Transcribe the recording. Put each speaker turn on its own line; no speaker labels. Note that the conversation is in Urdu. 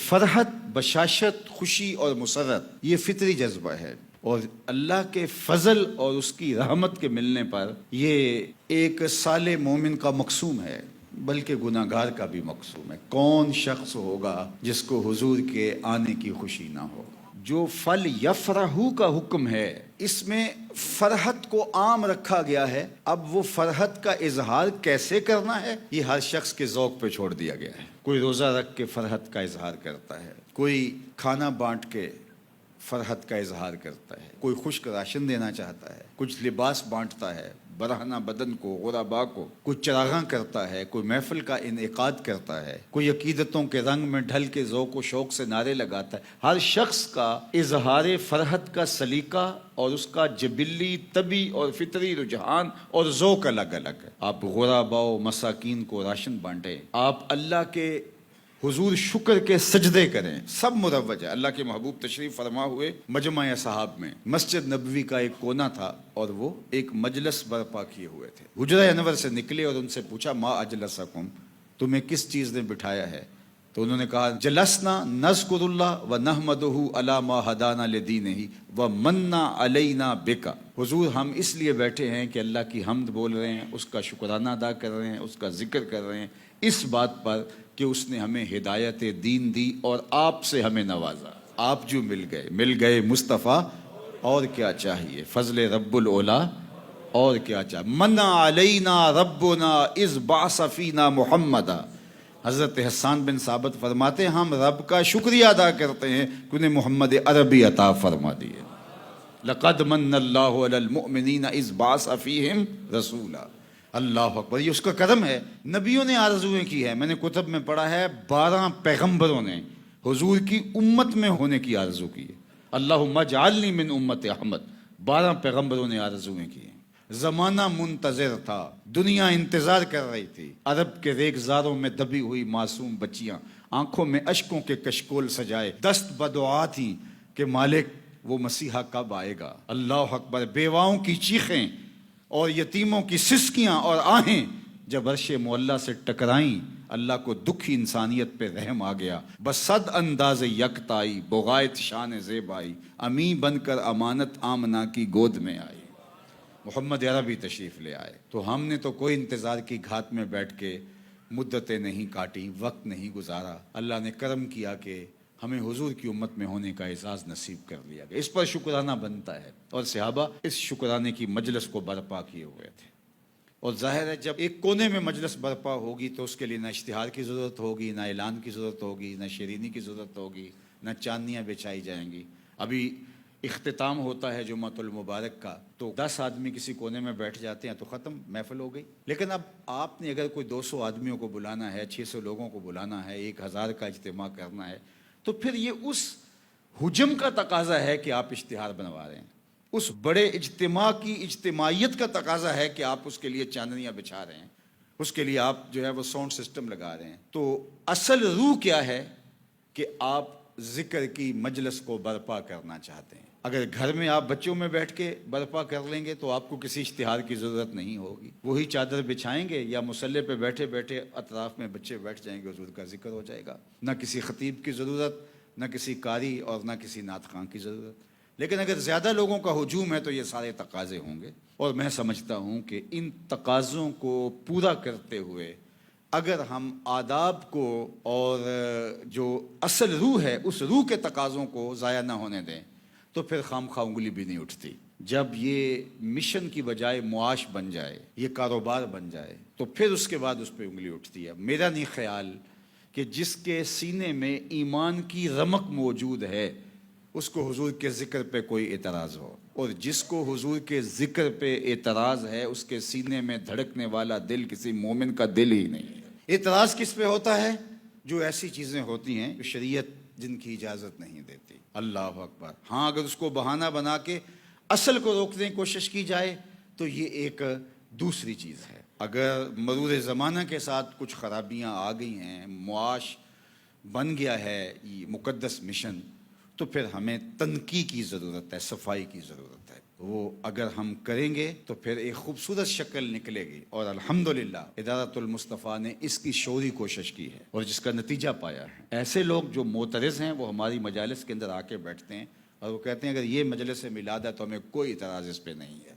فرحت، بشاشت، خوشی اور مسرت یہ فطری جذبہ ہے، اور اللہ کے فضل اور اس کی رحمت کے ملنے پر یہ ایک صالح مومن کا مقصوم ہے، بلکہ گناہ گار کا بھی مقصوم ہے۔ کون شخص ہوگا جس کو حضور کے آنے کی خوشی نہ ہو؟ جو فل یفرحو کا حکم ہے، اس میں فرحت کو عام رکھا گیا ہے۔ اب وہ فرحت کا اظہار کیسے کرنا ہے، یہ ہر شخص کے ذوق پہ چھوڑ دیا گیا ہے۔ کوئی روزہ رکھ کے فرحت کا اظہار کرتا ہے، کوئی کھانا بانٹ کے فرحت کا اظہار کرتا ہے، کوئی خشک راشن دینا چاہتا ہے، کچھ لباس بانٹتا ہے برہنہ بدن کو، غربا کو، کوئی چراغاں کرتا ہے، کوئی محفل کا انعقاد کرتا ہے، کوئی عقیدتوں کے رنگ میں ڈھل کے ذوق و شوق سے نعرے لگاتا ہے۔ ہر شخص کا اظہار فرحت کا سلیقہ اور اس کا جبلی، طبی اور فطری رجحان اور ذوق الگ الگ ہے۔ آپ غربا و مساکین کو راشن بانٹیں، آپ اللہ کے حضور شکر کے سجدے کریں، سب مروج ہے۔ اللہ کے محبوب تشریف فرما ہوئے مجمع اصحاب میں مسجد نبوی کا ایک کونا تھا، اور وہ ایک مجلس برپا کیے ہوئے تھے۔ حجرہ انور سے نکلے اور ان سے پوچھا ما اجلسکم، تمہیں کس چیز نے بٹھایا ہے؟ تو انہوں نے کہا جلسنا نذکر اللہ و نحمدہ علی ما ہدانا لدینہ و مننا علینا بک۔ حضور ہم اس لیے بیٹھے ہیں کہ اللہ کی حمد بول رہے ہیں، اس کا شکرانہ ادا کر رہے ہیں، اس کا ذکر کر رہے ہیں، اس بات پر کہ اس نے ہمیں ہدایت دین دی اور آپ سے ہمیں نوازا۔ آپ جو مل گئے مصطفیٰ، اور کیا چاہیے؟ فضل رب العلا، اور کیا چاہیے؟ من علینا ربنا اذ بعث فینا محمدا۔ حضرت حسان بن ثابت فرماتے ہیں ہم رب کا شکریہ ادا کرتے ہیں کہ انہیں محمد عربی عطا فرما دیے۔ لقد من اللہ علی المؤمنین اذ بعث فیہم رسولا۔ اللہ اکبر، یہ اس کا کرم ہے۔ نبیوں نے آرزویں کی ہے، میں نے کتب میں پڑھا ہے 12 پیغمبروں نے حضور کی امت میں ہونے کی آرزو کی ہے۔ اللہم اجعلنی من امت احمد، 12 پیغمبروں نے آرزویں کی ہیں۔ زمانہ منتظر تھا، دنیا انتظار کر رہی تھی۔ عرب کے ریگزاروں میں دبی ہوئی معصوم بچیاں آنکھوں میں اشکوں کے کشکول سجائے دست بدعا تھیں کہ مالک وہ مسیحا کب آئے گا۔ اللہ اکبر، بیواؤں کی چیخیں اور یتیموں کی سسکیاں اور آہیں جب عرش معلیٰ سے ٹکرائیں، اللہ کو دکھی انسانیت پہ رحم آ گیا۔ بصد انداز یکتائی بغایت شان زیبائی، امی بن کر امانت آمنہ کی گود میں آئی۔ محمد عربی تشریف لے آئے تو ہم نے تو کوئی انتظار کی گھات میں بیٹھ کے مدتیں نہیں کاٹی، وقت نہیں گزارا۔ اللہ نے کرم کیا کہ ہمیں حضور کی امت میں ہونے کا اعزاز نصیب کر لیا گیا۔ اس پر شکرانہ بنتا ہے، اور صحابہ اس شکرانے کی مجلس کو برپا کیے ہوئے تھے۔ اور ظاہر ہے جب ایک کونے میں مجلس برپا ہوگی تو اس کے لیے نہ اشتہار کی ضرورت ہوگی، نہ اعلان کی ضرورت ہوگی، نہ شیرینی کی ضرورت ہوگی، نہ چاندنیاں بچھائی جائیں گی۔ ابھی اختتام ہوتا ہے جمعۃ المبارک کا، تو 10 آدمی کسی کونے میں بیٹھ جاتے ہیں تو ختم، محفل ہو گئی۔ لیکن اب آپ نے اگر کوئی 200 آدمیوں کو بلانا ہے، 600 لوگوں کو بلانا ہے، 1000 کا اجتماع کرنا ہے، تو پھر یہ اس حجم کا تقاضا ہے کہ آپ اشتہار بنوا رہے ہیں، اس بڑے اجتماع کی اجتماعیت کا تقاضا ہے کہ آپ اس کے لیے چاندنیاں بچھا رہے ہیں، اس کے لیے آپ جو ہے وہ ساؤنڈ سسٹم لگا رہے ہیں۔ تو اصل روح کیا ہے کہ آپ ذکر کی مجلس کو برپا کرنا چاہتے ہیں۔ اگر گھر میں آپ بچوں میں بیٹھ کے برپا کر لیں گے تو آپ کو کسی اشتہار کی ضرورت نہیں ہوگی، وہی چادر بچھائیں گے یا مصلی پہ بیٹھے بیٹھے اطراف میں بچے بیٹھ جائیں گے، حضور کا ذکر ہو جائے گا۔ نہ کسی خطیب کی ضرورت، نہ کسی قاری اور نہ کسی نعت خواں کی ضرورت۔ لیکن اگر زیادہ لوگوں کا ہجوم ہے تو یہ سارے تقاضے ہوں گے، اور میں سمجھتا ہوں کہ ان تقاضوں کو پورا کرتے ہوئے اگر ہم آداب کو اور جو اصل روح ہے اس روح کے تقاضوں کو ضائع نہ ہونے دیں تو پھر خام خواہ انگلی بھی نہیں اٹھتی۔ جب یہ مشن کی بجائے معاش بن جائے، یہ کاروبار بن جائے، تو پھر اس کے بعد اس پہ انگلی اٹھتی ہے۔ میرا نہیں خیال کہ جس کے سینے میں ایمان کی رمق موجود ہے اس کو حضور کے ذکر پہ کوئی اعتراض ہو، اور جس کو حضور کے ذکر پہ اعتراض ہے اس کے سینے میں دھڑکنے والا دل کسی مومن کا دل ہی نہیں ہے۔ اعتراض کس پہ ہوتا ہے؟ جو ایسی چیزیں ہوتی ہیں جو شریعت جن کی اجازت نہیں دیتی۔ اللہ اکبر۔ ہاں، اگر اس کو بہانہ بنا کے اصل کو روکنے کی کوشش کی جائے تو یہ ایک دوسری چیز ہے۔ اگر مرور زمانہ کے ساتھ کچھ خرابیاں آ گئی ہیں، معاش بن گیا ہے یہ مقدس مشن، تو پھر ہمیں تنقی کی ضرورت ہے، صفائی کی ضرورت ہے. وہ اگر ہم کریں گے تو پھر ایک خوبصورت شکل نکلے گی، اور الحمدللہ ادارت المصطفیٰ نے اس کی شعوری کوشش کی ہے اور جس کا نتیجہ پایا ہے. ایسے لوگ جو معترض ہیں وہ ہماری مجالس کے اندر آ کے بیٹھتے ہیں اور وہ کہتے ہیں اگر یہ مجلس میلاد ہے تو ہمیں کوئی اعتراض اس پہ نہیں ہے.